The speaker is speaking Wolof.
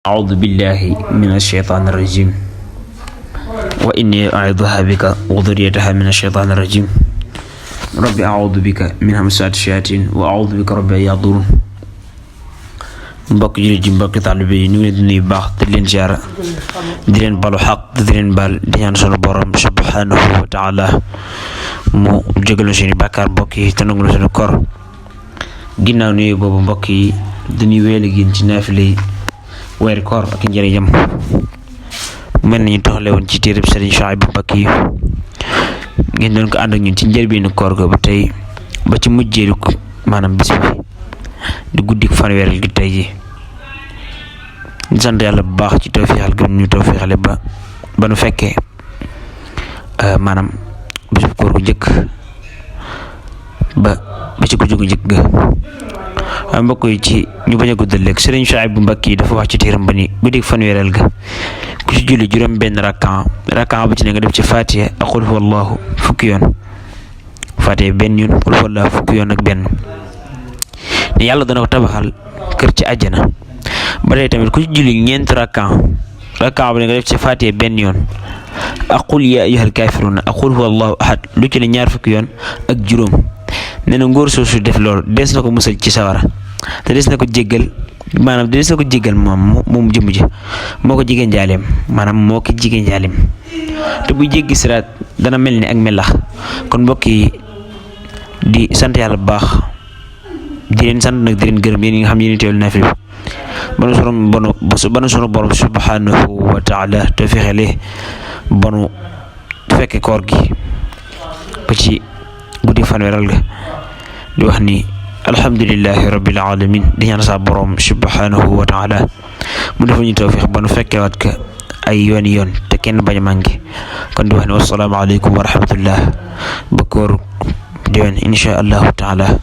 أعوذ بالله من الشيطان الرجيم وإني أعوذها بك وذريتها من الشيطان الرجيم ربي أعوذ بك من همسات الشياطين وأعوذ بك ربي أن يحضرون mbokk jullit ji mbokk taalibe yi ñu ngi leen di nuyu baax di leen ziara di leen balu xaq di leen bal di ñaan sunu borom subhanahu wa taala mu jégalu suñu bàkkaar mbokk yi te nangu suñu koor ginnaaw nuyu boobu mbokk yi dañuy wéyal ak yéen ci naafile yi weeri koor ak njëriñam mel nañu toxale woon ci téereb Sëriñ Suhaybu Mbàkke yi ngeen doon ko ànd ak ñun ci njëlbeenu koor ga ba tey ba ci mujjeelu maanaam bis bi di guddi fanweereel gi tey ji di sant yàlla bu baax ci tawfiixal gën ñu tawfiixale ba nu fekkee maanaam bisu koor gu njëkk ba ci guddi gu njëkk ga waaye mbokk yi ci ñu bañ a guddal léegi Sëriñ Suhaybu Mbàkke yi dafa wax ci téeram ba ni guddi fanweereel ga ku ci julli juróom benn rakkan bu ci ne nga def ci Faatiha ak Qul huwallaahu fukki yoon Faatiha benn yoon Qul huwallaahu fukki yoon ak benn ne yàlla dana ko tabaxal kër ci àjjana ba tey tamit ku ci julli ñeenti rakkan bu ne nga def ci Faatiha benn yoon ak qul yaa ayyuhal kaafiruun ak Qul huwallaahu ahad lu ci ne ñaar fukki yoon ak juróom nee na ngóor soosu def loolu des na ko musal ci sawara te des na ko jéggal moom jëmm ji moo ko jigéen jaaleem te buy jéggi siraat dana mel ni ak melax kon mbokk yi di sant yàlla bu baax di leen sant nag di leen gërëm yéen ñi nga xam ne yéen teewlu naafila banu sunu borom subhanahu wa taala te fexele banu fekke koor gi ba ci guddi fanweeral ga di wax ni alhamdulillahi rabbil alamin di ñaan sa borom subhanahu wa taala mu defal ñu tawfiix ba nu fekkewaat ka ay yoon te kenn bañ a manqué kon di wax ni wassalaamu aleykum wa rahmatullah ba koor déwén insha allahu taala